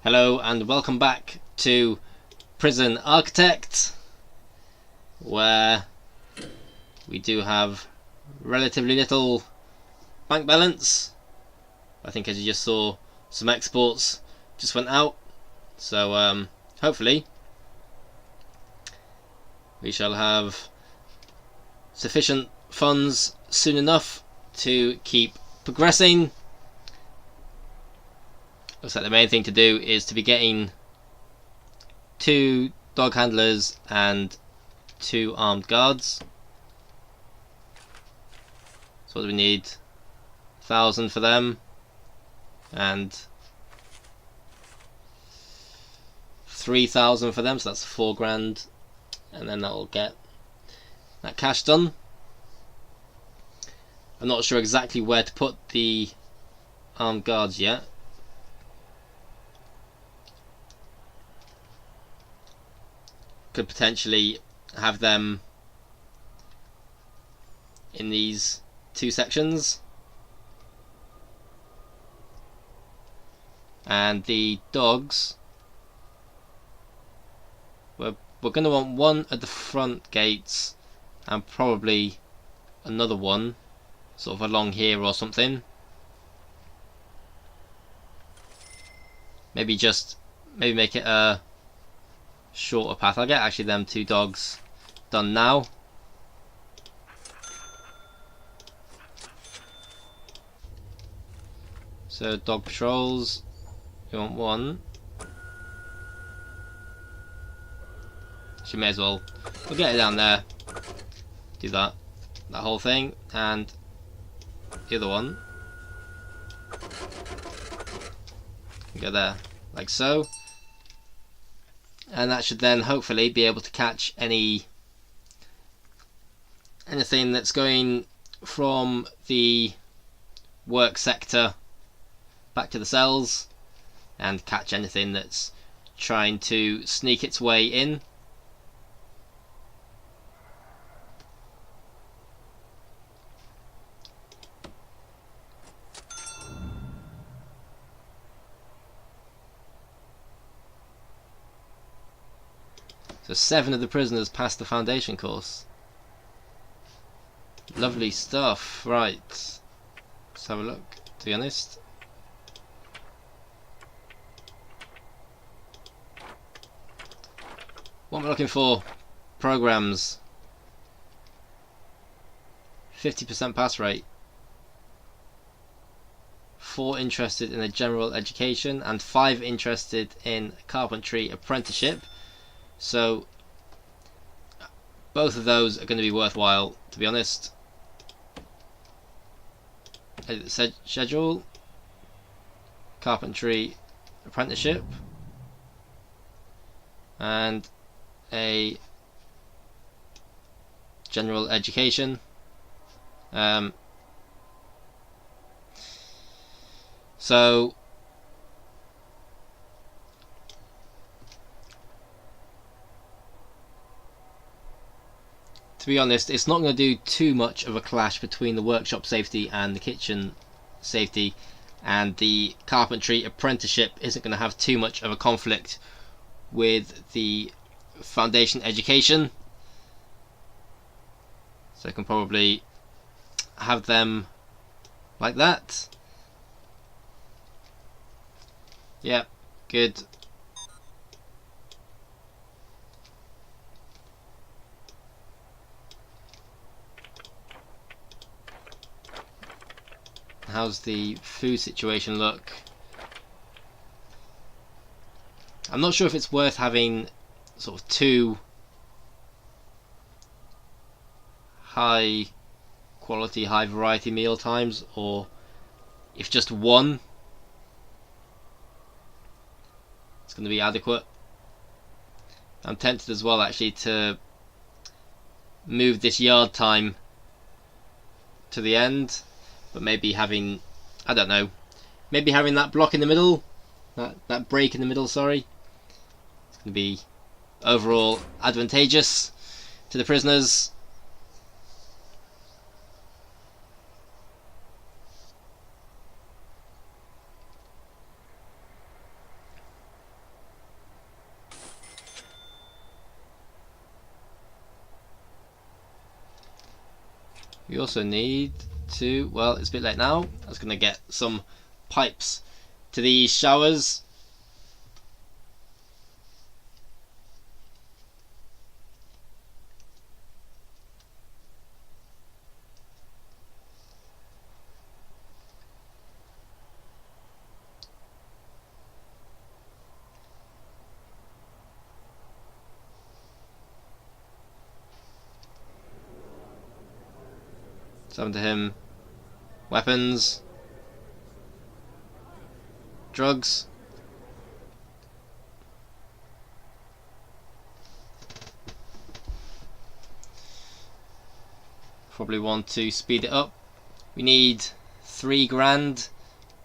Hello and welcome back to Prison Architect, where we do have relatively little bank balance. I think, as you just saw, some exports just went out, so hopefully we shall have sufficient funds soon enough to keep progressing. Looks like the main thing to do is to be getting 2 dog handlers and 2 armed guards. So what do we need? 1,000 for them and 3,000 for them, so that's 4 grand, and then that'll get that cash done. I'm not sure exactly where to put the armed guards yet. Could potentially have them in these 2 sections, and the dogs, we're going to want one at the front gates and probably another one sort of along here or something. Maybe make it a shorter path. I'll get actually them 2 dogs done now. So dog patrols, you want 1. She may as well. We'll get it down there. Do that whole thing, and the other one. Go there, like so. And that should then hopefully be able to catch anything that's going from the work sector back to the cells, and catch anything that's trying to sneak its way in. So 7 of the prisoners passed the foundation course. Lovely stuff. Right, let's have a look, to be honest. What am I looking for? Programs. 50% pass rate. 4 interested in a general education and 5 interested in carpentry apprenticeship. So both of those are going to be worthwhile, to be honest. Schedule, carpentry apprenticeship, and a general education. So to be honest, it's not going to do too much of a clash between the workshop safety and the kitchen safety, and the carpentry apprenticeship isn't going to have too much of a conflict with the foundation education, so I can probably have them like that. Yeah, good. How's the food situation look? I'm not sure if it's worth having sort of 2 high quality, high variety meal times, or if just 1 it's going to be adequate. I'm tempted as well actually to move this yard time to the end, but maybe having, I don't know, maybe having that block in the middle, that break in the middle, sorry, it's going to be overall advantageous to the prisoners. We also need to, well, it's a bit late now. I was going to get some pipes to these showers. Summon to him weapons, drugs. Probably want to speed it up. We need 3 grand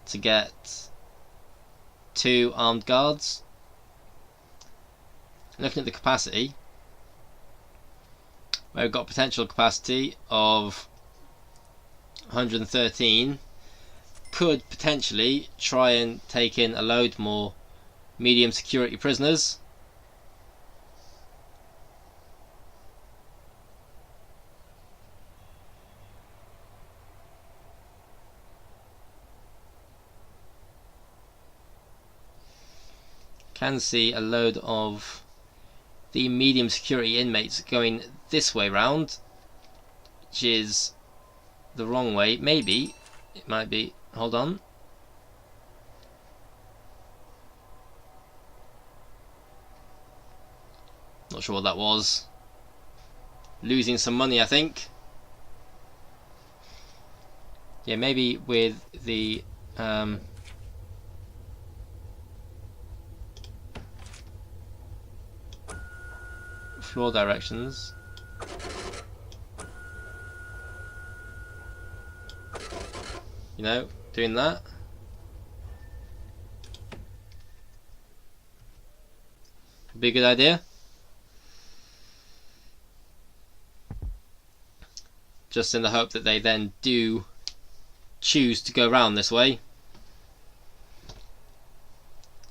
to get 2 armed guards. Looking at the capacity, we've got potential capacity of 113. Could potentially try and take in a load more medium security prisoners. Can see a load of the medium security inmates going this way round, which is the wrong way. Maybe it might be. Hold on. Not sure what that was. Losing some money, I think. Yeah, maybe with the floor directions. You know, doing that. Be a good idea. Just in the hope that they then do choose to go round this way.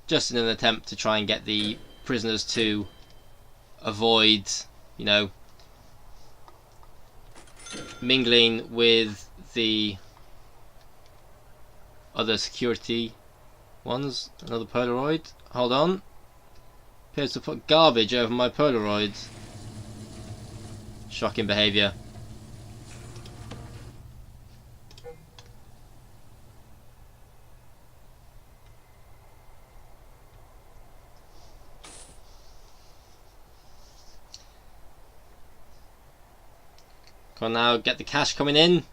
Just in an attempt to try and get the prisoners to avoid, you know, mingling with the other security ones. Another Polaroid. Hold on. Appears to put garbage over my Polaroids. Shocking behaviour. Come on now, get the cash coming in.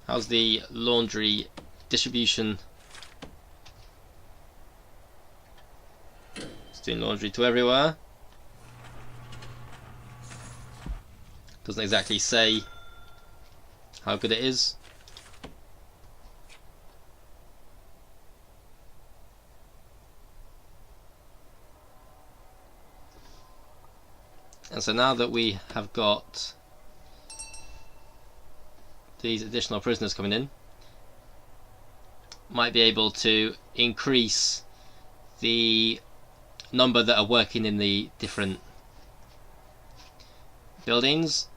How's the laundry distribution? It's doing laundry to everywhere. Doesn't exactly say how good it is. And so now that we have got these additional prisoners coming in, might be able to increase the number that are working in the different buildings.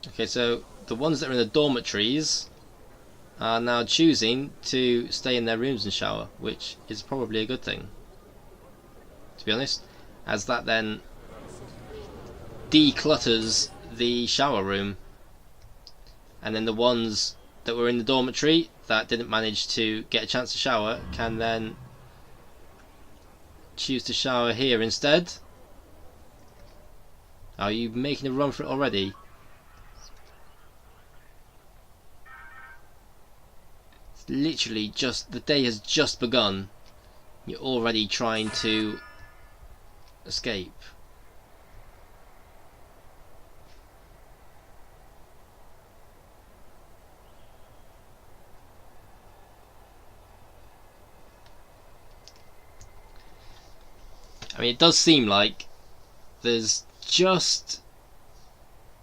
Okay, so the ones that are in the dormitories are now choosing to stay in their rooms and shower, which is probably a good thing, to be honest, as that then declutters the shower room, and then the ones that were in the dormitory that didn't manage to get a chance to shower can then choose to shower here instead. Are you making a run for it already? Literally just, the day has just begun. You're already trying to escape. I mean, it does seem like there's just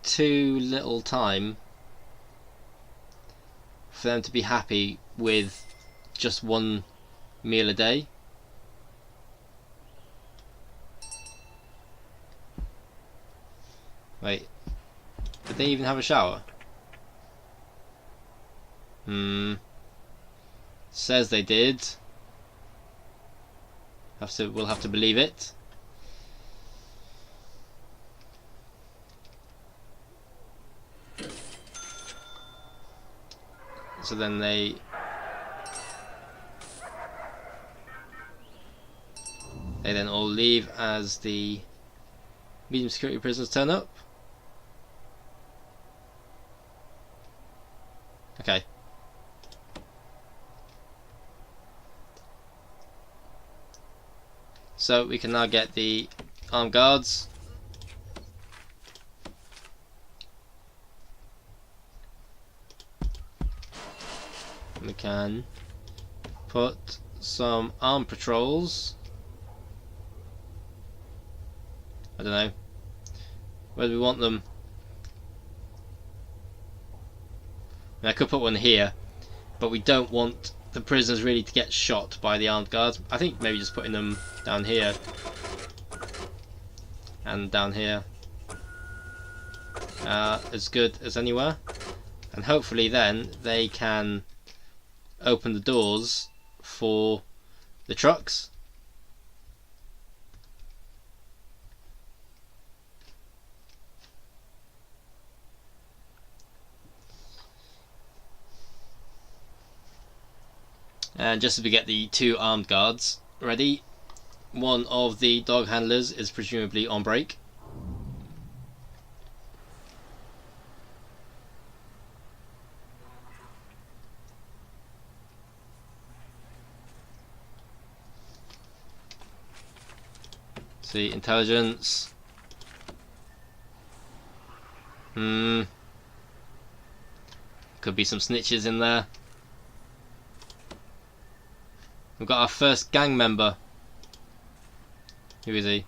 too little time for them to be happy with just one meal a day. Wait, did they even have a shower? Says they did. We'll have to believe it. So then they then all leave as the medium security prisoners turn up. Okay. So we can now get the armed guards. We can put some armed patrols. I don't know. Where do we want them? I mean, I could put one here, but we don't want the prisoners really to get shot by the armed guards. I think maybe just putting them down here and down here as good as anywhere, and hopefully then they can open the doors for the trucks. And just as we get the two armed guards ready, one of the dog handlers is presumably on break. See, intelligence. Could be some snitches in there. We've got our first gang member. Who is he?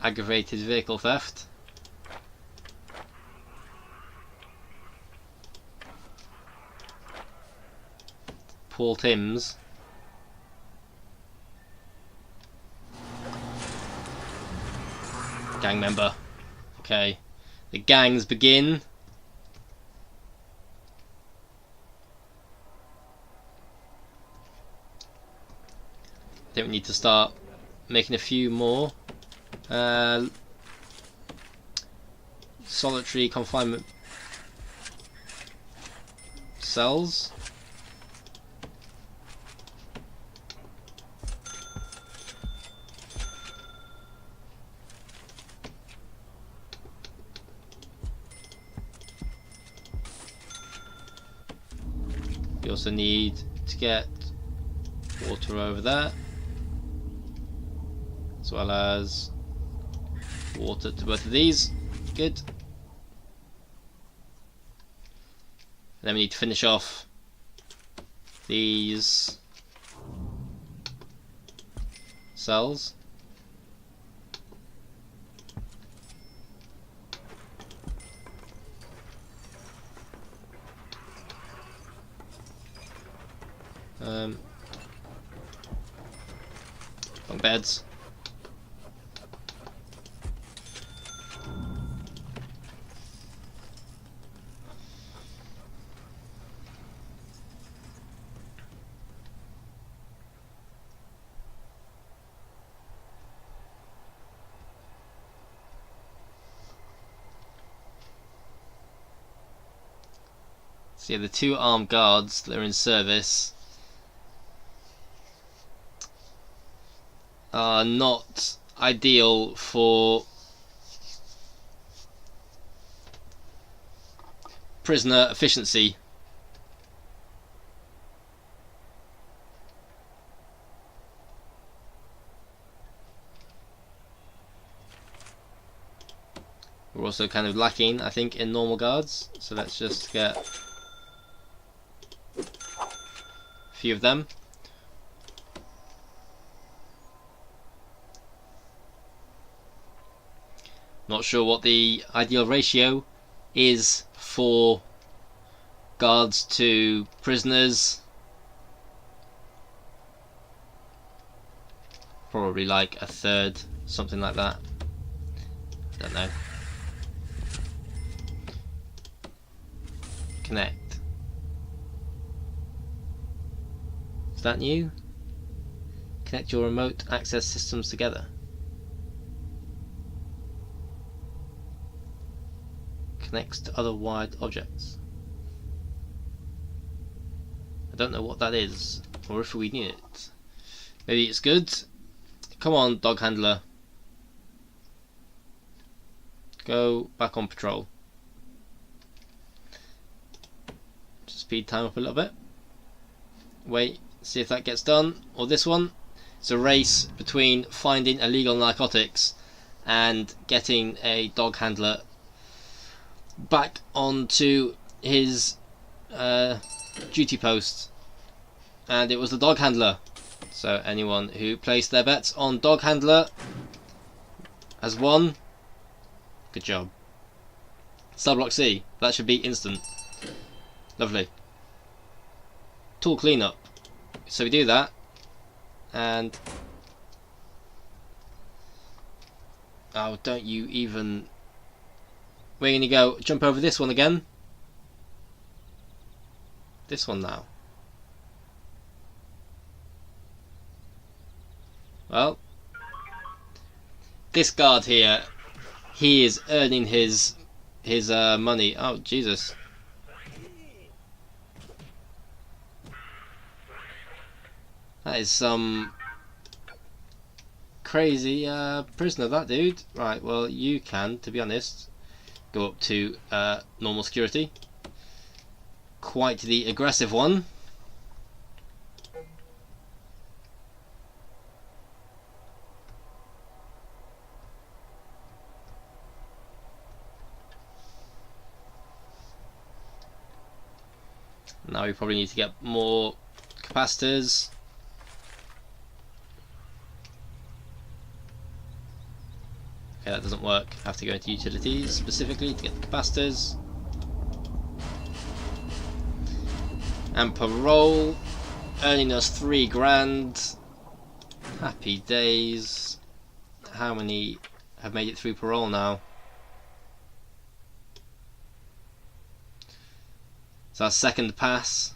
Aggravated vehicle theft. Paul Timms. Gang member. Okay. The gangs begin. I think we need to start making a few more solitary confinement cells. We also need to get water over there, as well as water to both of these. Good. And then we need to finish off these cells. Bunk beds. So yeah, the two armed guards that are in service are not ideal for prisoner efficiency. We're also kind of lacking, I think, in normal guards, so let's just get a few of them. Not sure what the ideal ratio is for guards to prisoners. Probably like a third, something like that. Don't know. Connect. Is that new? Connect your remote access systems together. Connects to other wired objects. I don't know what that is, or if we need it. Maybe it's good. Come on, dog handler. Go back on patrol. Just speed time up a little bit. Wait, see if that gets done. Or this one. It's a race between finding illegal narcotics and getting a dog handler back onto his duty post. And it was the dog handler. So anyone who placed their bets on dog handler has won. Good job. Cell block C. That should be instant. Lovely. Tool cleanup. So we do that, and oh, don't you even. Where can you go? Jump over this one again. This one now. Well, this guard here, he is earning his money. Oh Jesus! That is some crazy prisoner, that dude. Right. Well, you can, to be honest, go up to normal security. Quite the aggressive one. Now we probably need to get more capacitors. Okay, that doesn't work. I have to go into utilities specifically to get the capacitors. And parole, earning us 3 grand. Happy days. How many have made it through parole now? It's our second pass.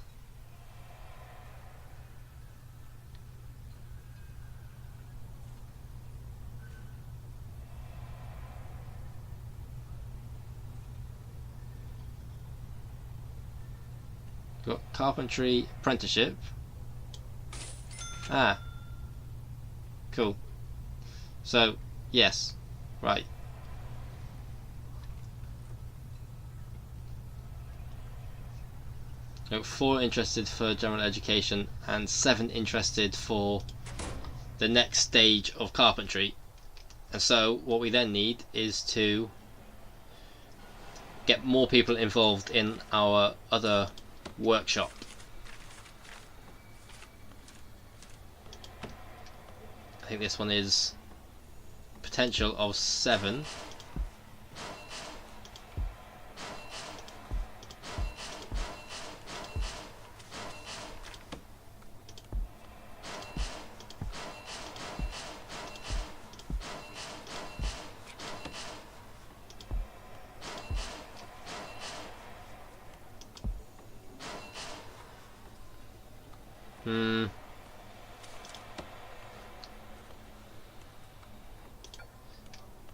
Got carpentry apprenticeship. Ah, cool. So yes, right. So 4 interested for general education and 7 interested for the next stage of carpentry. And so what we then need is to get more people involved in our other workshop. I think this one is potential of 7.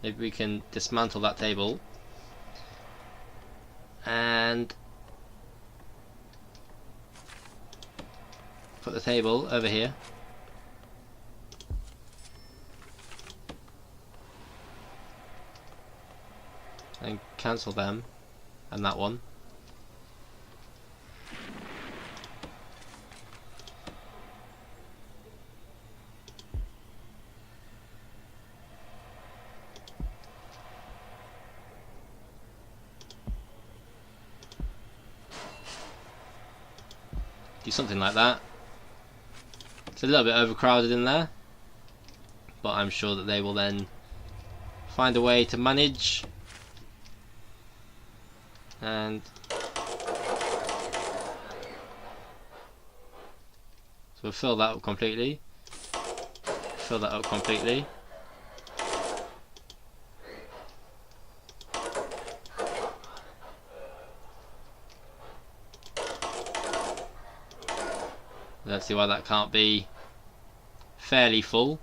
Maybe we can dismantle that table and put the table over here. And cancel them and that one. something like that. It's a little bit overcrowded in there, but I'm sure that they will then find a way to manage. And so we'll fill that up completely. Fill that up completely. Let's see why that can't be fairly full.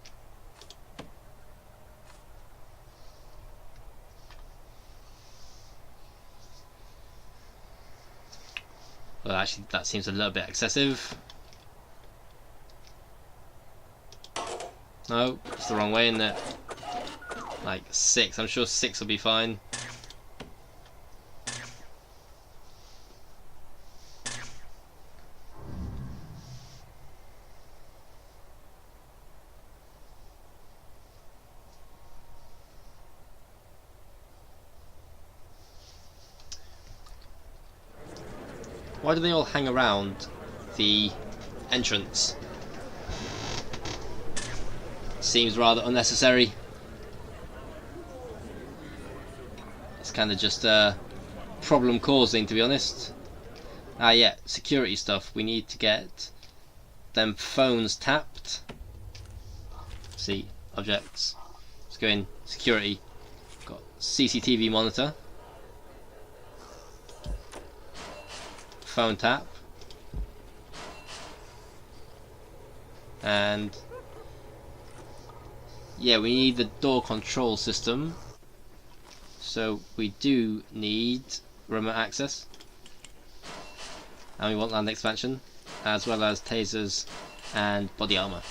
Well, actually, that seems a little bit excessive. No, it's the wrong way, isn't it? Like 6. I'm sure 6 will be fine. Why do they all hang around the entrance? Seems rather unnecessary. It's kind of just problem causing, to be honest. Ah yeah, security stuff. We need to get them phones tapped. See, objects. Let's go in security. Got CCTV monitor. Phone tap. And yeah, we need the door control system. So we do need remote access. And we want land expansion, as well as tasers and body armor.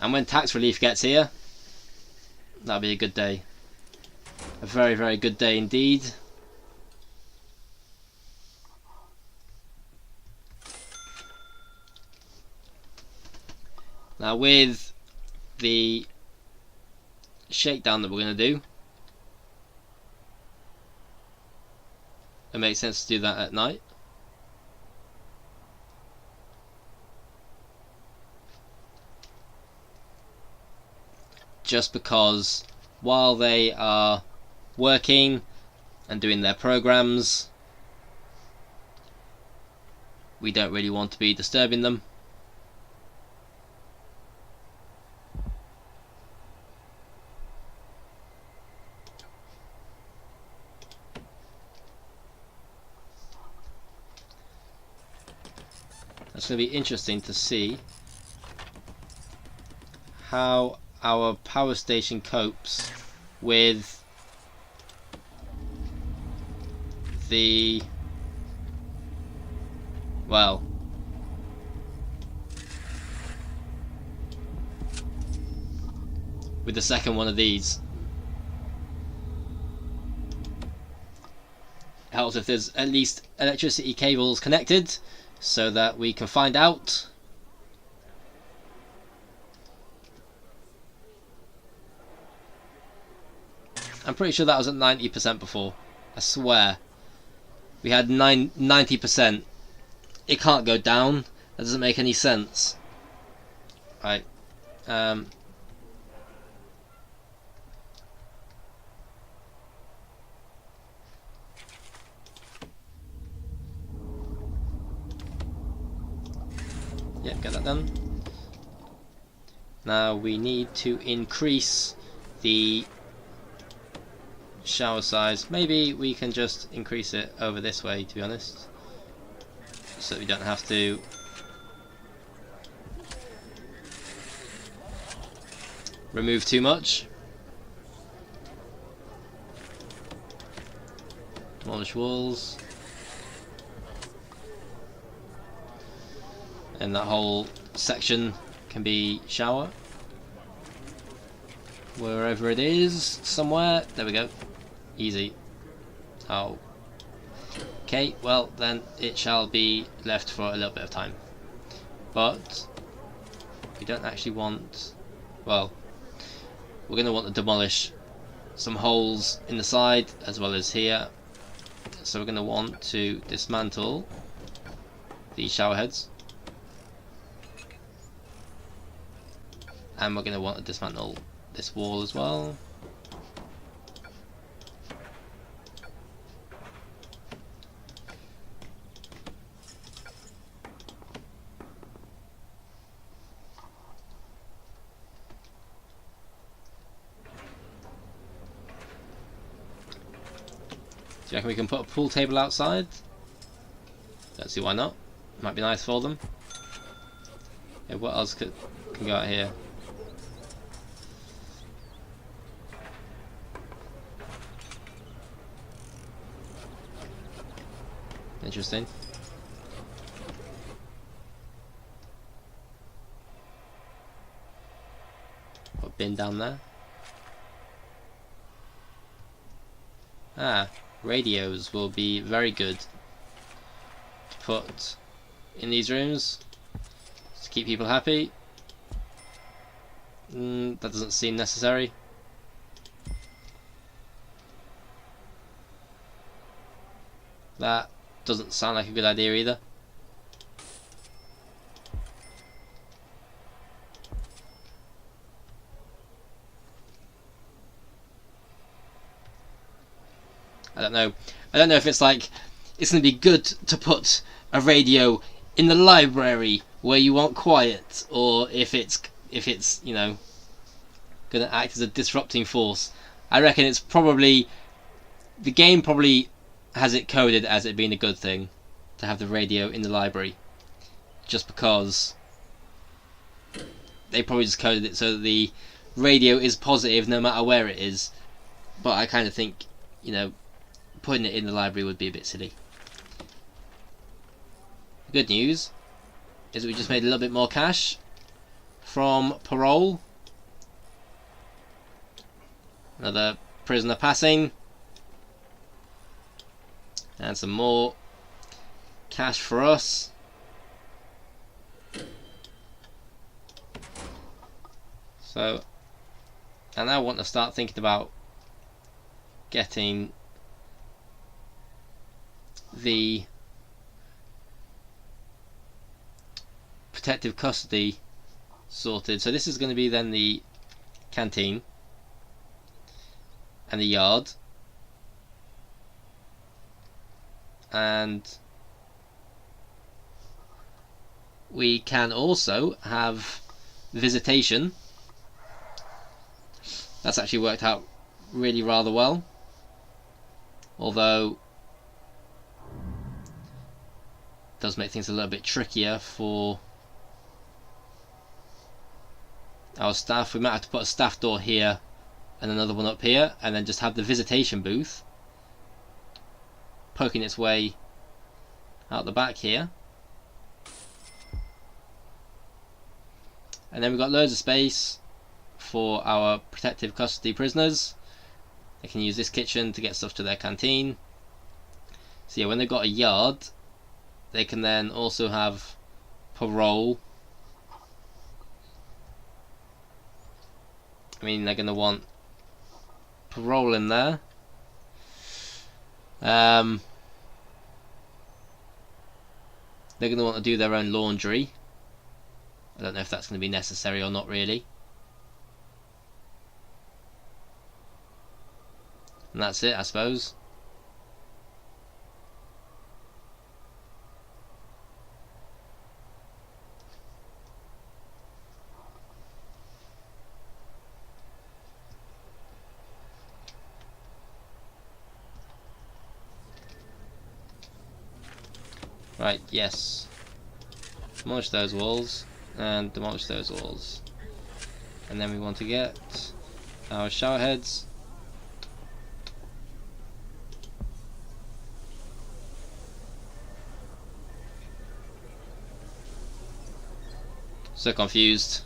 And when tax relief gets here, that'll be a good day. A very, very good day indeed. Now with the shakedown that we're going to do, it makes sense to do that at night. Just because while they are working and doing their programs, we don't really want to be disturbing them. It's going to be interesting to see how our power station copes with the, well, with the second one of these. It helps if there's at least electricity cables connected so that we can find out. I'm pretty sure that was at 90% before. I swear. We had 90%. It can't go down. That doesn't make any sense. Right. Yeah, get that done. Now we need to increase the shower size. Maybe we can just increase it over this way, to be honest, so that we don't have to remove too much. Demolish walls, and that whole section can be shower wherever it is, somewhere. There we go. Easy. Oh. Okay, well then it shall be left for a little bit of time. But we don't actually want, well, we're going to want to demolish some holes in the side as well as here, So we're going to want to dismantle these shower heads. And we're going to want to dismantle this wall as well. Do you reckon we can put a pool table outside? Don't see why not. Might be nice for them. Yeah, what else can go out here? Interesting. Put a bin down there. Ah, radios will be very good to put in these rooms to keep people happy. That doesn't seem necessary. That doesn't sound like a good idea either. I don't know. I don't know if it's like it's going to be good to put a radio in the library where you want quiet, or if it's you know, going to act as a disrupting force. I reckon it's probably, the game probably has it coded as it being a good thing to have the radio in the library, just because they probably just coded it so that the radio is positive no matter where it is. But I kind of think, you know, putting it in the library would be a bit silly. The good news is we just made a little bit more cash from parole. Another prisoner passing. And some more cash for us. So, and I want to start thinking about getting the protective custody sorted. So this is going to be then the canteen and the yard, and we can also have visitation. That's actually worked out really rather well, although it does make things a little bit trickier for our staff. We might have to put a staff door here and another one up here, and then just have the visitation booth poking its way out the back here. And then we've got loads of space for our protective custody prisoners. They can use this kitchen to get stuff to their canteen. So yeah, when they've got a yard, they can then also have parole. I mean, they're going to want parole in there. They're going to want to do their own laundry. I don't know if that's going to be necessary or not really. And that's it, I suppose. Right, yes. Demolish those walls and demolish those walls. And then we want to get our shower heads. So confused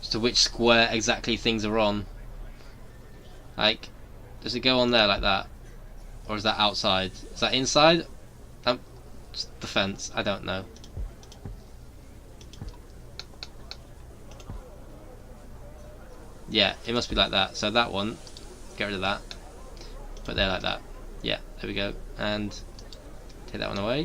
as to which square exactly things are on. Like, does it go on there like that? Or is that outside? Is that inside? The fence, I don't know. Yeah, it must be like that. So that one, get rid of that. Put there like that. Yeah. There we go. And take that one away.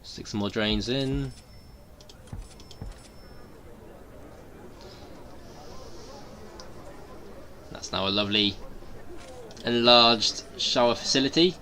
Stick some more drains in. That's now a lovely enlarged shower facility.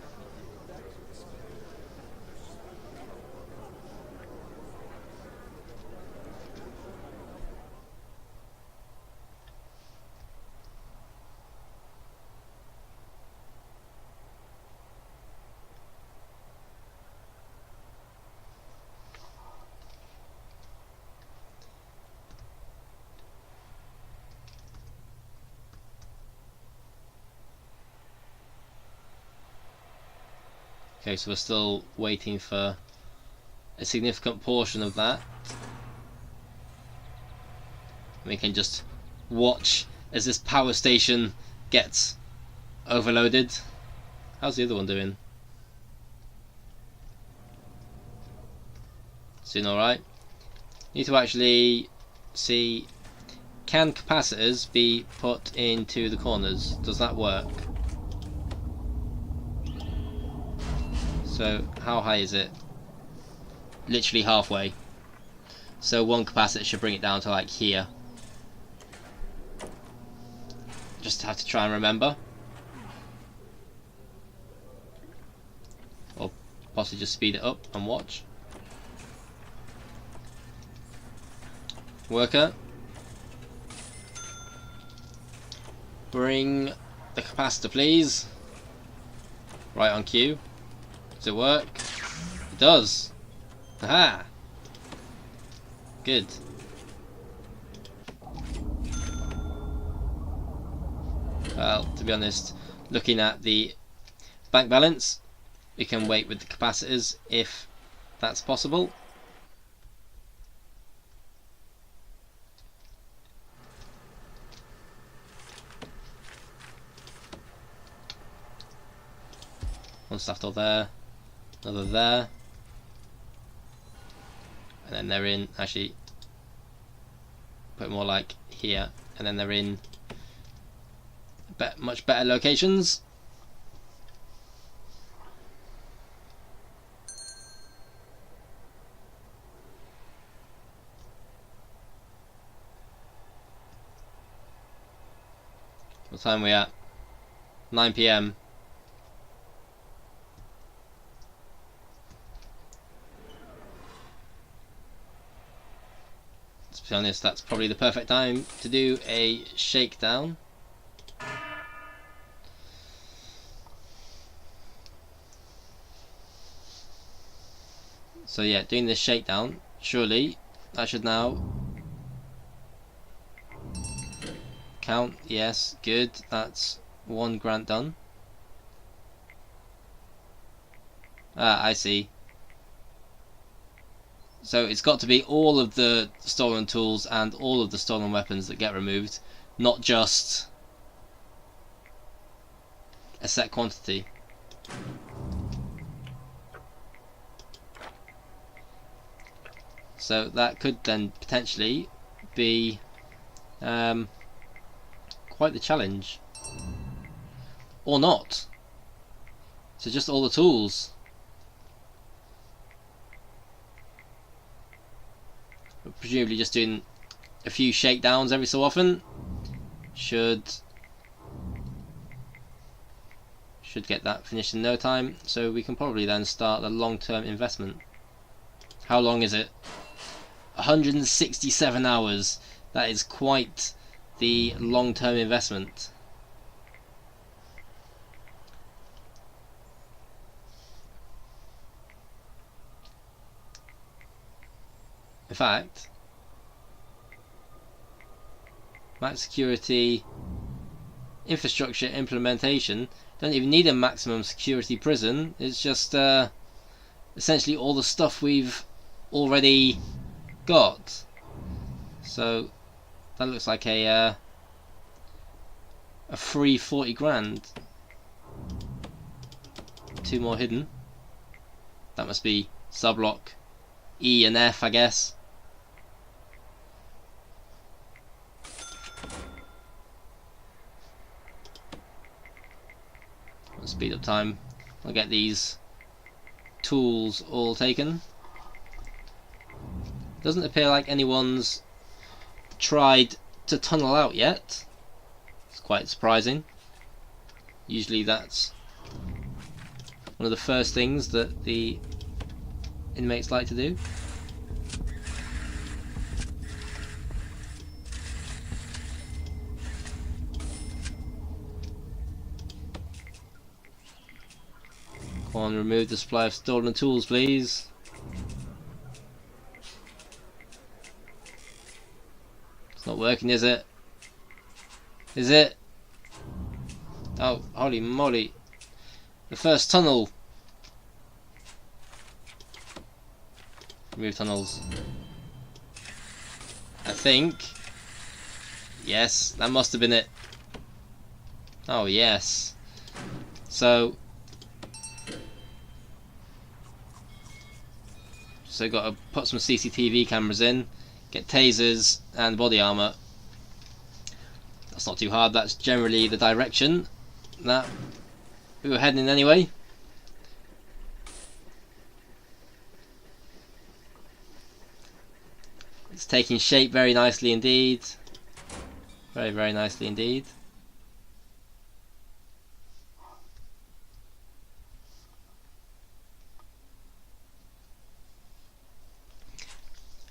Okay, so we're still waiting for a significant portion of that. We can just watch as this power station gets overloaded. How's the other one doing? It's doing alright. Need to actually see, can capacitors be put into the corners? Does that work? So how high is it? Literally halfway. So one capacitor should bring it down to like here. Just have to try and remember. Or possibly just speed it up and watch. Worker, bring the capacitor please. Right on cue. Does it work? It does. Aha! Good. Well, to be honest, looking at the bank balance, we can wait with the capacitors if that's possible. One staff door there, another there, and then they're in, actually put more like here, and then they're in much better locations. What time are we at? 9 PM. To be honest, that's probably the perfect time to do a shakedown. So yeah, doing this shakedown, surely that should now count. Yes, good. That's one grant done. Ah, I see. So it's got to be all of the stolen tools and all of the stolen weapons that get removed, not just a set quantity. So that could then potentially be quite the challenge. Or not. So just all the tools. Presumably just doing a few shakedowns every so often should get that finished in no time, so we can probably then start the long-term investment. How long is it? 167 hours. That is quite the long-term investment. In fact, max security infrastructure implementation, don't even need a maximum security prison. It's just essentially all the stuff we've already got. So that looks like a a free 40 grand. 2 more hidden. That must be subblock E and F, I guess. Let's speed up time. I'll get these tools all taken. Doesn't appear like anyone's tried to tunnel out yet. It's quite surprising. Usually that's one of the first things that the inmates like to do. Come on, remove the supply of stolen tools, please. It's not working, is it? Is it? Oh, holy moly. The first tunnel. Remove tunnels. I think. Yes, that must have been it. Oh, yes. So got to put some CCTV cameras in, get tasers and body armor. That's not too hard. That's generally the direction that we were heading in anyway. It's taking shape very nicely indeed. Very, very nicely indeed.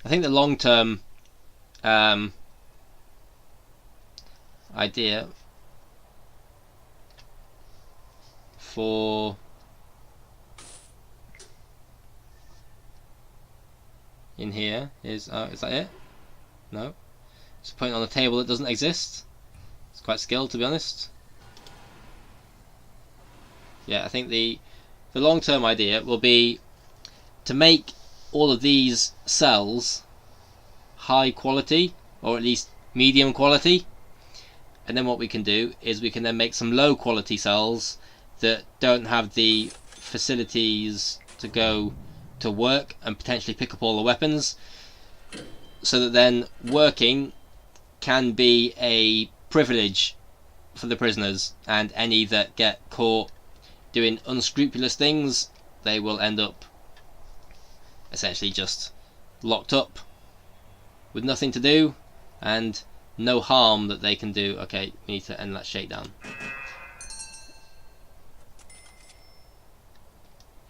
I think the long-term idea for in here is that it? No. It's putting it on a table that doesn't exist. It's quite skilled, to be honest. Yeah, I think the long-term idea will be to make all of these cells high quality, or at least medium quality, and then what we can do is we can then make some low quality cells that don't have the facilities to go to work and potentially pick up all the weapons, so that then working can be a privilege for the prisoners, and any that get caught doing unscrupulous things, they will end up essentially just locked up with nothing to do and no harm that they can do. Okay, we need to end that shakedown.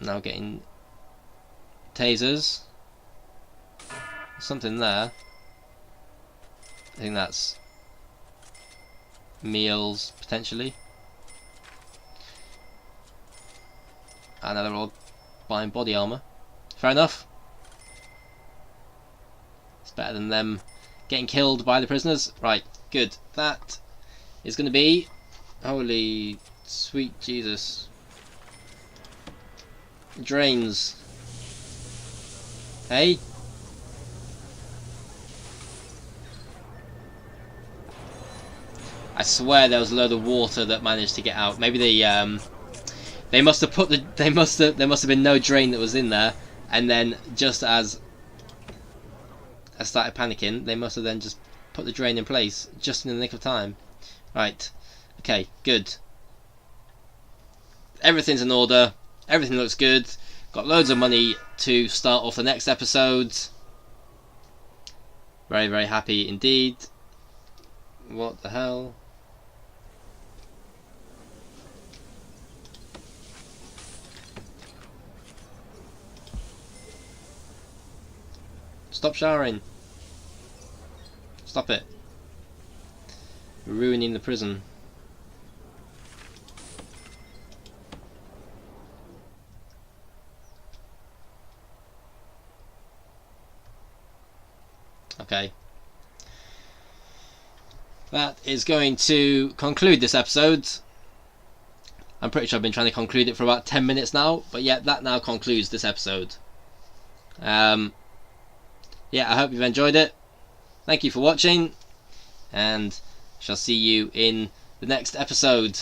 Now getting tasers. Something there. I think that's meals potentially. And now they're all buying body armor. Fair enough. It's better than them getting killed by the prisoners. Right, good. That is going to be... Holy sweet Jesus. Drains. Hey? I swear there was a load of water that managed to get out. Maybe they must have put the... there must have been no drain that was in there. And then just as I started panicking, they must have then just put the drain in place just in the nick of time. Right. Okay, good. Everything's in order. Everything looks good. Got loads of money to start off the next episode. Very, very happy indeed. What the hell? Stop showering. Stop it. We're ruining the prison. Okay. That is going to conclude this episode. I'm pretty sure I've been trying to conclude it for about 10 minutes now, but yeah, that now concludes this episode. Yeah, I hope you've enjoyed it. Thank you for watching, and shall see you in the next episode.